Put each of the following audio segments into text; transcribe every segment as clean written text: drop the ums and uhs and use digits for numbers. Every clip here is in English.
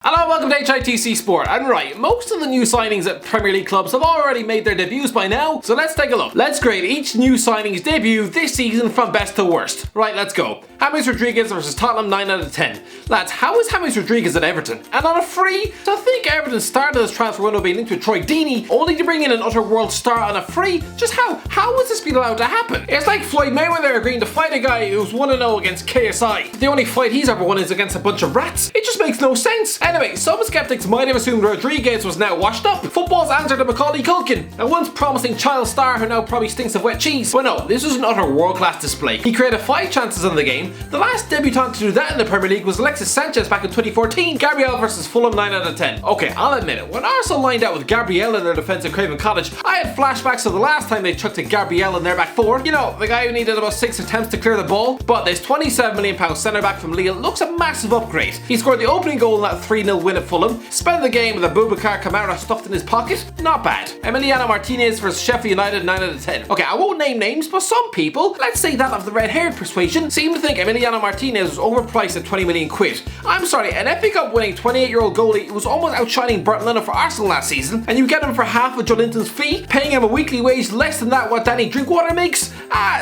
Hello, welcome to HITC Sport. And right, most of the new signings at Premier League clubs have already made their debuts by now, so let's take a look. Let's grade each new signing's debut this season from best to worst. Right, let's go. James Rodriguez versus Tottenham, 9 out of 10. Lads, how is James Rodriguez at Everton? And on a free? To think Everton started this transfer window being linked with Troy Deeney, only to bring in an utter world star on a free? Just how? How has this been allowed to happen? It's like Floyd Mayweather agreeing to fight a guy who's 1-0 against KSI. The only fight he's ever won is against a bunch of rats. It just makes no sense. Anyway, some skeptics might have assumed Rodriguez was now washed up. Football's answer to Macaulay Culkin, a once promising child star who now probably stinks of wet cheese. But no, this was an utter world-class display. He created 5 chances in the game. The last debutant to do that in the Premier League was Alexis Sanchez back in 2014. Gabriel versus Fulham, 9 out of 10. Okay, I'll admit it. When Arsenal lined out with Gabriel in their defence at Craven Cottage, I had flashbacks to the last time they chucked a Gabriel in their back four. You know, the guy who needed about 6 attempts to clear the ball. But this £27 million centre-back from Lille looks a massive upgrade. He scored the opening goal in that 3-0 win at Fulham, spent the game with a Boubacar Kamara stuffed in his pocket. Not bad. Emiliano Martinez versus Sheffield United, 9 out of 10. Okay, I won't name names, but some people, let's say that of the red-haired persuasion, seem to think Emiliano Martinez was overpriced at 20 million quid. I'm sorry, an FA Cup winning 28-year-old goalie who was almost outshining Burton for Arsenal last season, and you get him for half of Joelinton's fee, paying him a weekly wage less than that what Danny Drinkwater makes?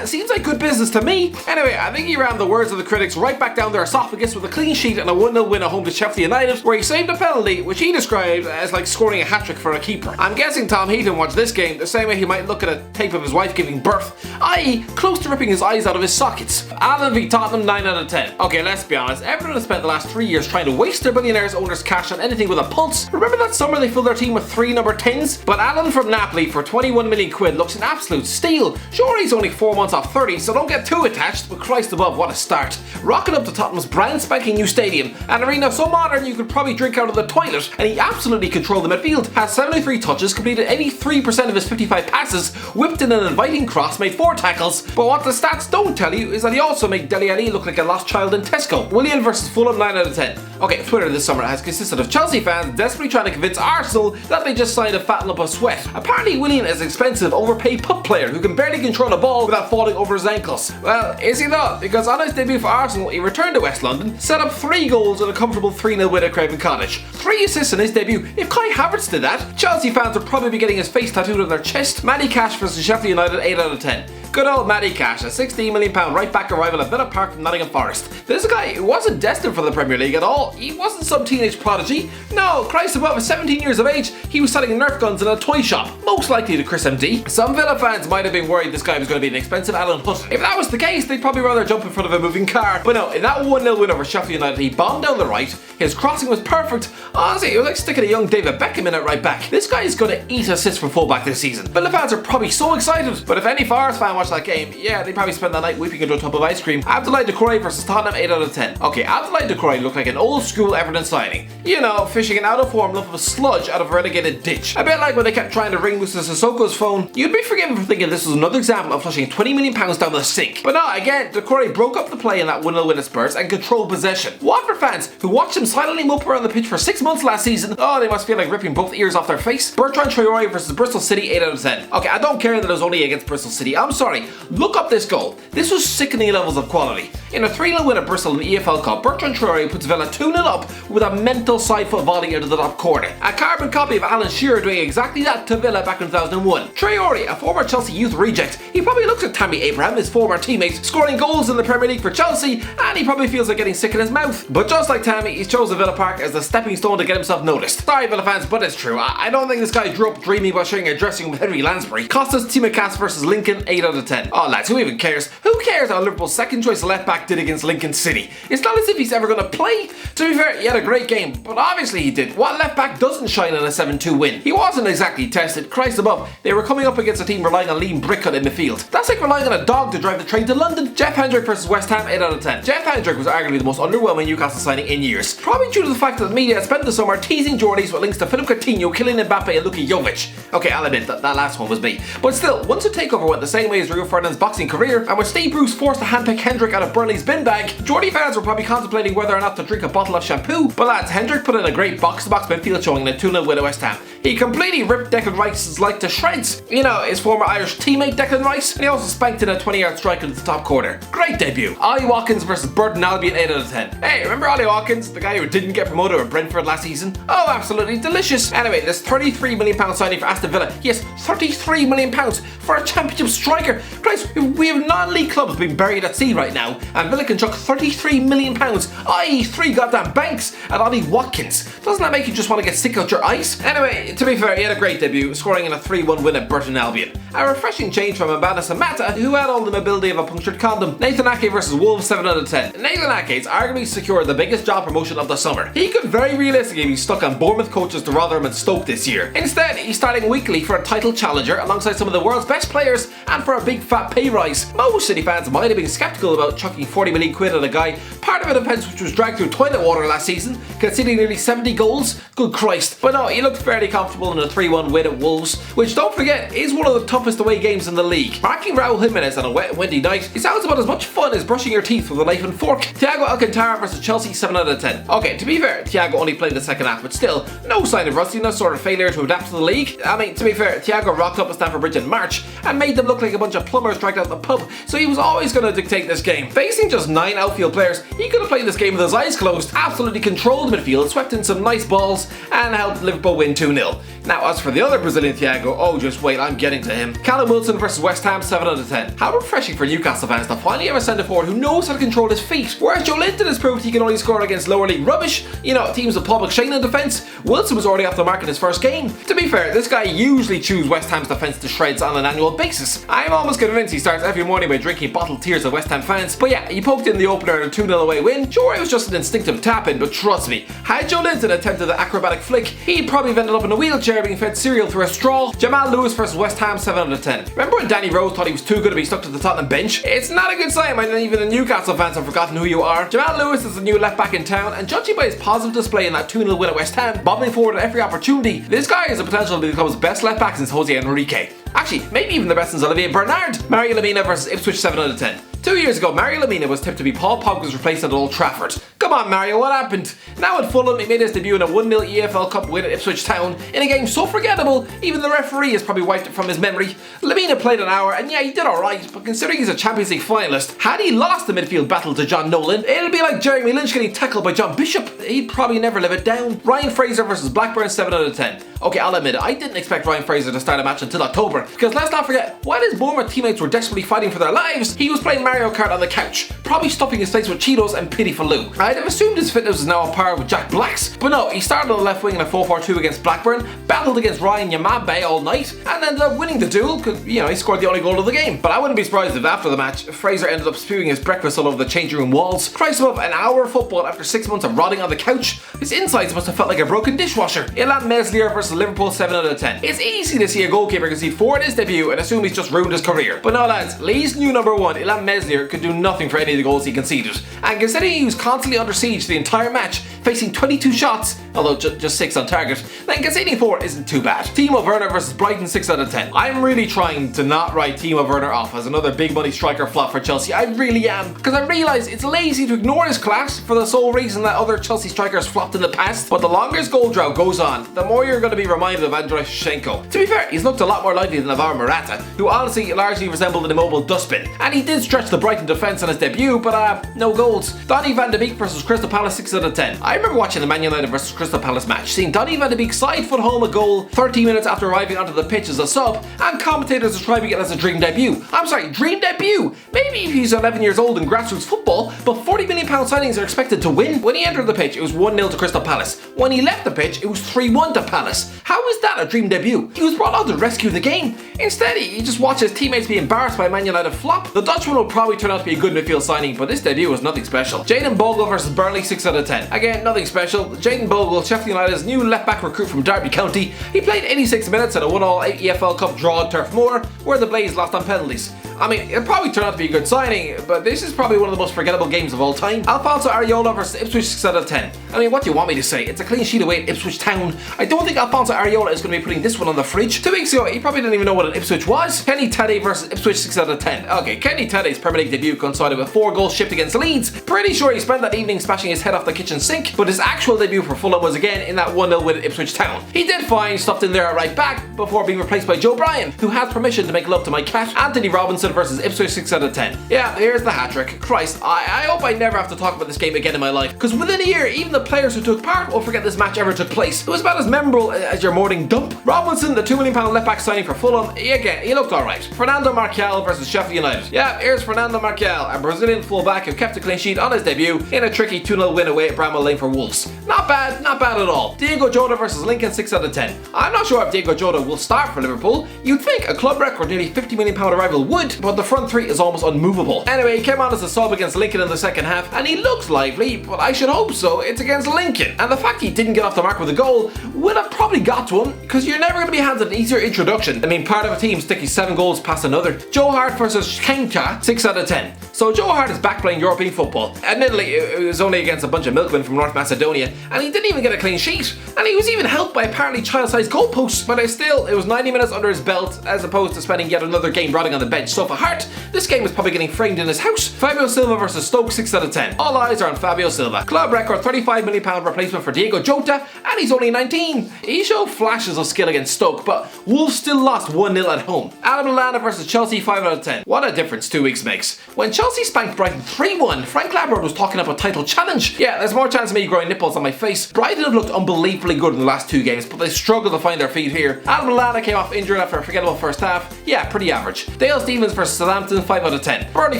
Seems like good business to me. Anyway, I think he ran the words of the critics right back down their esophagus with a clean sheet and a 1-0 win at home to Sheffield United, where he saved a penalty, which he described as like scoring a hat-trick for a keeper. I'm guessing Tom Heaton watched this game the same way he might look at a tape of his wife giving birth, i.e. close to ripping his eyes out of his sockets. Allen v Tottenham, 9 out of 10. Okay, let's be honest, Everton has spent the last 3 years trying to waste their billionaires' owners' cash on anything with a pulse. Remember that summer they filled their team with 3 number 10s? But Allen from Napoli for 21 million quid looks an absolute steal. Sure, he's only 4 months off 30, so don't get too attached, but Christ above, what a start. Rocking up to Tottenham's brand spanking new stadium, an arena so modern you could probably drink out of the toilet, and he absolutely controlled the midfield, has 73 touches, completed 83% of his 55 passes, whipped in an inviting cross, made 4 tackles, but what the stats don't tell you is that he also made Dele Alli look like a lost child in Tesco. Willian versus Fulham, 9 out of 10. Okay, Twitter this summer has consisted of Chelsea fans desperately trying to convince Arsenal that they just signed a fat lump of sweat. Apparently Willian is an expensive, overpaid puck player who can barely control a ball without falling over his ankles. Well, is he not? Because on his debut for Arsenal, he returned to West London, set up 3 goals and a comfortable 3-0 win at Craven Cottage. 3 assists in his debut. If Kai Havertz did that, Chelsea fans would probably be getting his face tattooed on their chest. Matty Cash versus Sheffield United, 8 out of 10. Good old Matty Cash, a £16 million right back arrival at Villa Park from Nottingham Forest. This is a guy who wasn't destined for the Premier League at all. He wasn't some teenage prodigy. No, Christ above, at 17 years of age, he was selling Nerf guns in a toy shop, most likely to Chris MD. Some Villa fans might have been worried this guy was going to be an expensive Alan Hutt. If that was the case, they'd probably rather jump in front of a moving car. But no, in that 1-0 win over Sheffield United, he bombed down the right, his crossing was perfect. Honestly, it was like sticking a young David Beckham in at right back. This guy is going to eat assists from fullback this season. Villa fans are probably so excited, but if any Forest fan watched that game, yeah, they probably spent the night weeping into a tub of ice cream. Abdoulaye Doucouré versus Tottenham, 8 out of 10. Okay, Abdoulaye Doucouré looked like an old school Everton signing. You know, fishing an out of form lump of sludge out of a relegated ditch. A bit like when they kept trying to ring Mr. Sissoko's phone. You'd be forgiven for thinking this was another example of flushing £20 million down the sink. But no, again, Doucouré broke up the play in that 1-0 win at Spurs and controlled possession. Watford fans who watched him silently mope around the pitch for 6 months last season, oh, they must feel like ripping both ears off their face. Bertrand Treyori versus Bristol City, 8 out of 10. Okay, I don't care that it was only against Bristol City. I'm sorry. Look up this goal. This was sickening levels of quality. In a 3-0 win at Bristol in the EFL Cup, Bertrand Treyori puts Villa 2-0 up with a mental side-foot volley out of the top corner. A carbon copy of Alan Shearer doing exactly that to Villa back in 2001. Treyori, a former Chelsea youth reject, he probably looks at Tammy Abraham, his former teammate, scoring goals in the Premier League for Chelsea, and he probably feels like getting sick in his mouth. But just like Tammy, he's chosen Villa Park as the stepping stone to get himself noticed. Sorry Villa fans, but it's true. I don't think this guy grew up dreaming about sharing a dressing room with Henry Lansbury. Costas Tsimikas versus Lincoln, 8 out of 10. Oh lads, who even cares? Who cares how Liverpool's second choice left back did against Lincoln City? It's not as if he's ever going to play. To be fair, he had a great game, but obviously he did. What left back doesn't shine in a 7-2 win? He wasn't exactly tested. Christ above, they were coming up against a team relying on Liam Brickett in midfield. That's like relying on a dog to drive the train to London. Jeff Hendrick versus West Ham, 8 out of 10. Jeff Hendrick was arguably the most underwhelming Newcastle signing in years. Probably due to the fact that the media had spent the summer teasing Geordies with links to Philip Coutinho, Kylian Mbappe and Luka Jovic. Okay, I'll admit that last one was me. But still, once the takeover went the same way as his Rio Ferdinand's boxing career, and with Steve Bruce forced to handpick Hendrick out of Burnley's bin bag, Geordie fans were probably contemplating whether or not to drink a bottle of shampoo. But lads, Hendrick put in a great box-to-box midfield showing in a 2-0 win at West Ham. He completely ripped Declan Rice's leg to shreds. You know, his former Irish teammate Declan Rice, and he also spanked in a 20-yard strike into the top corner. Great debut. Ollie Watkins versus Burton Albion 8 out of 10. Hey, remember Ollie Watkins, the guy who didn't get promoted with Brentford last season? Oh, absolutely delicious. Anyway, this £33 million signing for Aston Villa. Yes, £33 million for a championship striker. Guys, we have non-league clubs being buried at sea right now, and Villa can chuck £33 million, i.e. 3 goddamn banks, at Ollie Watkins. Doesn't that make you just want to get sick out your eyes? Anyway, to be fair, he had a great debut, scoring in a 3-1 win at Burton Albion. A refreshing change from Mbana Samatta, who had all the mobility of a punctured condom. Nathan Ake versus Wolves 7 out of 10. Nathan Ake's arguably secured the biggest job promotion of the summer. He could very realistically be stuck on Bournemouth coaches to Rotherham and Stoke this year. Instead, he's starting weekly for a title challenger alongside some of the world's best players and for a big fat pay rise. Most City fans might have been sceptical about chucking 40 million quid at a guy, part of a defence which was dragged through toilet water last season, conceding nearly 70 goals. Good Christ. But no, he looked fairly comfortable in a 3-1 win at Wolves, which, don't forget, is one of the toughest away games in the league. Marking Raul Jimenez on a wet and windy night, it sounds about as much fun as brushing your teeth with a knife and fork. Thiago Alcantara versus Chelsea 7 out of 10. Okay, to be fair, Thiago only played the second half, but still, no sign of rustiness or a failure to adapt to the league. I mean, to be fair, Thiago rocked up at Stamford Bridge in March and made them look like a bunch of plumbers dragged out the pub, so he was always going to dictate this game. Facing just 9 outfield players, he could have played this game with his eyes closed, absolutely controlled the midfield, swept in some nice balls, and helped Liverpool win 2-0. Now, as for the other Brazilian Thiago, oh just wait, I'm getting to him. Callum Wilson versus West Ham 7 out of 10. How refreshing for Newcastle fans to finally have a centre forward who knows how to control his feet. Whereas Joe Linton has proved he can only score against lower league rubbish, you know, teams with public shame in defence, Wilson was already off the mark in his first game. To be fair, this guy usually chews West Ham's defence to shreds on an annual basis. I'm almost convinced he starts every morning by drinking bottled tears of West Ham fans. But yeah, he poked in the opener in a 2-0 away win. Sure, it was just an instinctive tap-in, but trust me, had Joe Linton attempted the acrobatic flick, he'd probably have ended up in a wheelchair being fed cereal through a straw. Jamal Lewis versus West Ham 7 out of 10. Remember when Danny Rose thought he was too good to be stuck to the Tottenham bench? It's not a good sign when even the Newcastle fans have forgotten who you are. Jamal Lewis is the new left back in town, and judging by his positive display in that 2-0 win at West Ham, bobbing forward at every opportunity, this guy has the potential to become his best left back since Jose Enrique. Actually, maybe even the best since Olivier Bernard. Mario Lemina versus Ipswich 7 out of 10. 2 years ago, Mario Lemina was tipped to be Paul Pogba's replacement at Old Trafford. Come on, Mario, what happened? Now at Fulham, he made his debut in a 1-0 EFL Cup win at Ipswich Town in a game so forgettable, even the referee has probably wiped it from his memory. Lemina played an hour, and yeah, he did alright, but considering he's a Champions League finalist, had he lost the midfield battle to John Nolan, it'll be like Jeremy Lynch getting tackled by John Bishop. He'd probably never live it down. Ryan Fraser versus Blackburn 7 out of 10. Okay, I'll admit it, I didn't expect Ryan Fraser to start a match until October, because let's not forget, while his Bournemouth teammates were desperately fighting for their lives, he was playing Mario Kart on the couch, probably stuffing his face with Cheetos and pity for Lou. I'd have assumed his fitness is now on par with Jack Black's, but no, he started on the left wing in a 4-4-2 against Blackburn, battled against Ryan Yamabe all night, and ended up winning the duel, because, you know, he scored the only goal of the game. But I wouldn't be surprised if after the match, Fraser ended up spewing his breakfast all over the changing room walls. Christ above, an hour of football after 6 months of rotting on the couch, his insides must have felt like a broken dishwasher. Ilhan Meslier versus Liverpool 7 out of 10. It's easy to see a goalkeeper concede 4 in his debut and assume he's just ruined his career. But no lads, Lee's new number 1, Ilhan Meslier, could do nothing for any of the goals he conceded. And considering he was constantly under siege the entire match, facing 22 shots, although just 6 on target, then conceding 4 isn't too bad. Timo Werner versus Brighton 6 out of 10. I'm really trying to not write Timo Werner off as another big money striker flop for Chelsea. I really am, because I realise it's lazy to ignore his class for the sole reason that other Chelsea strikers flopped in the past. But the longer his goal drought goes on, the more you're going to be reminded of Andrei Shevchenko. To be fair, he's looked a lot more lively than Alvaro Morata, who honestly largely resembled an immobile dustbin. And he did stretch the Brighton defence on his debut, but no goals. Donny van de Beek versus Crystal Palace 6 out of 10. I remember watching the Man United versus Crystal Palace match, seeing Donny van de Beek side foot home a goal 30 minutes after arriving onto the pitch as a sub, and commentators describing it as a dream debut. I'm sorry, dream debut? Maybe if he's 11 years old in grassroots football, but £40 million signings are expected to win. When he entered the pitch, it was 1-0 to Crystal Palace. When he left the pitch, it was 3-1 to Palace. How is that a dream debut? He was brought on to rescue the game. Instead, he just watched his teammates be embarrassed by Man United flop. The Dutchman will probably turn out to be a good midfield signing, but this debut was nothing special. Jayden Bogle versus Burnley 6 out of 10. Again, nothing special. Jayden Bogle, Sheffield United's new left-back recruit from Derby County. He played 86 minutes at a 1-1 EFL Cup draw at Turf Moor, where the Blaze lost on penalties. I mean, it'll probably turn out to be a good signing, but this is probably one of the most forgettable games of all time. Alphonso Areola versus Ipswich, 6 out of 10. I mean, what do you want me to say? It's a clean sheet away at Ipswich Town. I don't think Alphonso Areola is going to be putting this one on the fridge. 2 weeks ago, he probably didn't even know what an Ipswich was. Kenny Teddy versus Ipswich, 6 out of 10. Okay, Kenny Teddy's Premier League debut coincided with 4 goals shipped against Leeds. Pretty sure he spent that evening smashing his head off the kitchen sink, but his actual debut for Fulham was again in that 1-0 win at Ipswich Town. He did fine, stuffed in there at right back before being replaced by Joe Bryan, who has permission to make love to my cat. Anthony Robinson versus Ipswich, 6 out of 10. Yeah, here's the hat-trick. Christ, I hope I never have to talk about this game again in my life, because within a year, even the players who took part will forget this match ever took place. It was about as memorable as your morning dump. Robinson, the £2 million left-back signing for Fulham, again, he looked alright. Fernando Martial versus Sheffield United. Yeah, here's Fernando Martial, a Brazilian fullback who kept a clean sheet on his debut in a tricky 2-0 win away at Bramall Lane for Wolves. Not bad at all. Diego Jota versus Lincoln, 6 out of 10. I'm not sure if Diego Jota will start for Liverpool. You'd think a club record nearly £50 million arrival would, but the front three is almost unmovable. Anyway, he came on as a sub against Lincoln in the second half, and he looked lively, but I should hope so. It's against Lincoln, and the fact he didn't get off the mark with a goal would have probably got to him, because you're never going to be handed an easier introduction. I mean, part of a team sticking 7 goals past another. Joe Hart versus Schenka, 6 out of 10. So Joe Hart is back playing European football. Admittedly, it was only against a bunch of milkmen from North Macedonia, and he didn't even get a clean sheet. And he was even helped by apparently child-sized goalposts. But it was 90 minutes under his belt, as opposed to spending yet another game rotting on the bench. So for Hart, this game is probably getting framed in his house. Fabio Silva versus Stoke, 6 out of 10. All eyes are on Fabio Silva. Club record £35 million replacement for Diego Jota, and he's only 19. He showed flashes of skill against Stoke, but Wolves still lost 1-0 at home. Adam Lallana versus Chelsea, 5 out of 10. What a difference 2 weeks makes. When Chelsea spanked Brighton 3-1, Frank Lampard was talking about a title challenge. Yeah, there's more chance of me growing nipples on my face. Brighton have looked unbelievably good in the last 2 games, but they struggle to find their feet here. Adam Lallana came off injured after a forgettable first half. Yeah, pretty average. Dale Stephens versus Southampton, 5 out of 10. Burnley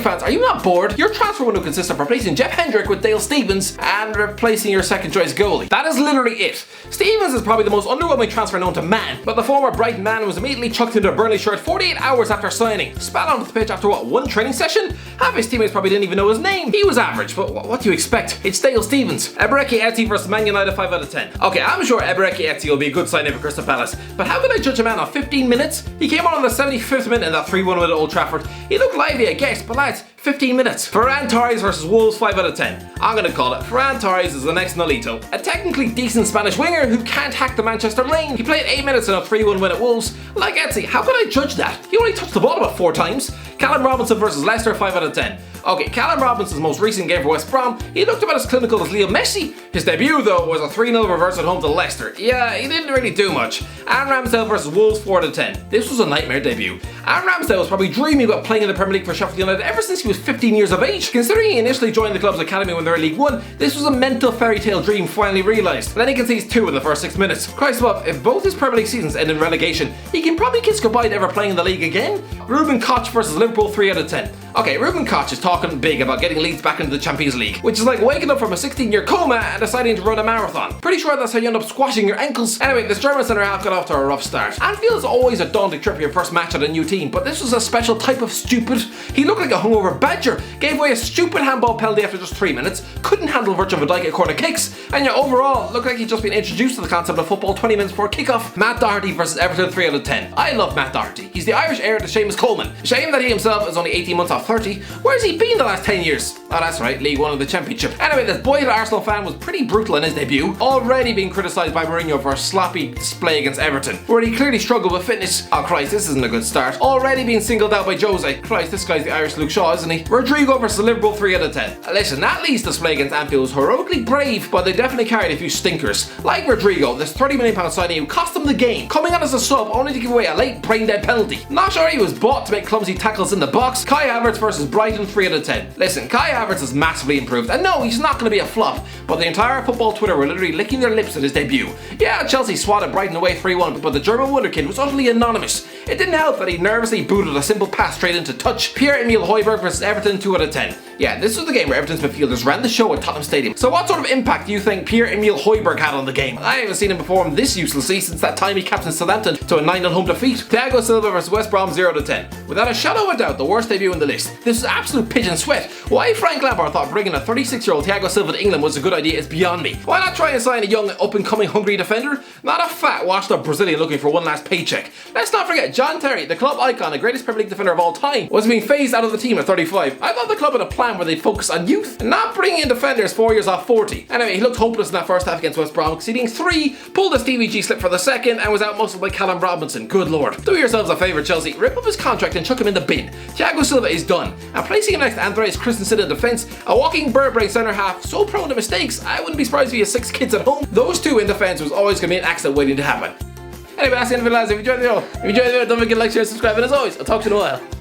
fans, are you not bored? Your transfer window consists of replacing Jeff Hendrick with Dale Stephens and replacing your second choice goalie. That is literally it. Stephens is probably the most underwhelming transfer known to man, but the former Brighton man was immediately chucked into a Burnley shirt 48 hours after signing. Spat onto the pitch after what, 1 training session? Half his teammates probably didn't even know his name. He was average, but what do you expect? It's Dale Stephens. Ebereki Eze versus Man United, 5 out of 10. Okay, I'm sure Ebereki Eze will be a good signing for Crystal Palace, but how can I judge a man on 15 minutes? He came on the 75th minute in that 3-1 win at Old Trafford. He looked lively, I guess, but lads, 15 minutes. Ferran Torres versus Wolves, 5 out of 10. I'm gonna call it. Ferran Torres is the next Nolito. A technically decent Spanish winger who can't hack the Manchester lane. He played 8 minutes in a 3-1 win at Wolves. Like Eze, how can I judge that? He only touched the ball about 4 times. Callum Robinson versus Leicester, 5 out of 10. Okay, Callum Robinson's most recent game for West Brom, he looked about as clinical as Leo Messi. His debut, though, was a 3-0 reverse at home to Leicester. Yeah, he didn't really do much. Aaron Ramsdale versus Wolves, 4 out of 10. This was a nightmare debut. Aaron Ramsdale was probably dreaming about playing in the Premier League for Sheffield United ever since he was 15 years of age. Considering he initially joined the club's academy when they were in League 1, this was a mental fairy tale dream finally realised. Then he concedes 2 in the first 6 minutes. Christ above, if both his Premier League seasons end in relegation, he can probably kiss goodbye to ever playing in the league again. Ruben Koch versus Liverpool, 3 out of 10. Okay, Ruben Koch is talking big about getting Leeds back into the Champions League, which is like waking up from a 16-year coma and deciding to run a marathon. Pretty sure that's how you end up squashing your ankles. Anyway, this German centre half got off to a rough start. Anfield is always a daunting trip for your first match at a new team, but this was a special type of stupid. He looked like a hungover badger, gave away a stupid handball penalty after just 3 minutes, couldn't handle Virgil van Dijk at corner kicks, and yet overall looked like he'd just been introduced to the concept of football 20 minutes before kickoff. Matt Doherty versus Everton, 3 out of 10. I love Matt Doherty. He's the Irish heir to Seamus Coleman. Shame that he himself is only 18 months off 30. Where's he been the last 10 years? Oh, that's right, League 1 of the Championship. Anyway, this boy-to Arsenal fan was pretty brutal in his debut, already being criticised by Mourinho for a sloppy display against Everton, where he clearly struggled with fitness. Oh Christ, this isn't a good start. Already being singled out by Jose. Christ, this guy's the Irish Luke Shaw, isn't he? Rodrigo versus Liverpool, 3 out of 10. Listen, that Leeds display against Anfield was heroically brave, but they definitely carried a few stinkers. Like Rodrigo, this £30 million signing who cost them the game, coming on as a sub only to give away a late brain-dead penalty. Not sure he was bought to make clumsy tackles in the box. Kai Havertz versus Brighton, 3 out of 10. Listen, Kai Havertz is massively improved, and no, he's not going to be a flop, but the entire football Twitter were literally licking their lips at his debut. Yeah, Chelsea swatted Brighton away 3-1, but the German wonderkid was utterly anonymous. It didn't help that he nervously booted a simple pass straight into touch. Pierre-Emile Højbjerg versus Everton, 2 out of 10. Yeah, this was the game where Everton's midfielders ran the show at Tottenham Stadium. So what sort of impact do you think Pierre-Emile Højbjerg had on the game? I haven't seen him perform this uselessly since that time he captained Southampton to a 9-0 home defeat. Thiago Silva vs West Brom 0-10. Without a shadow of a doubt, the worst debut in the list. This is absolute pigeon sweat. Why Frank Lampard thought bringing a 36-year-old Thiago Silva to England was a good idea is beyond me. Why not try and sign a young, up-and-coming hungry defender? Not a fat, washed-up Brazilian looking for one last paycheck. Let's not forget, John Terry, the club icon, the greatest Premier League defender of all time, was being phased out of the team at 35. I thought the club had a plan where they'd focus on youth and not bringing in defenders 4 years off 40. Anyway, he looked hopeless in that first half against West Brom, conceding 3, pulled a Stevie G slip for the second, and was outmuscled by Callum Robinson. Good lord. Do yourselves a favour, Chelsea. Rip up his contract and chuck him in the bin. Thiago Silva is done. And placing him next to Andreas Christensen in defence, a walking bird brain centre half so prone to mistakes, I wouldn't be surprised if he has 6 kids at home. Those two in defence was always going to be an accident waiting to happen. Anyway, that's the end of it, lads. If you enjoyed the video, don't forget to like, share, subscribe, and as always, I'll talk to you in a while.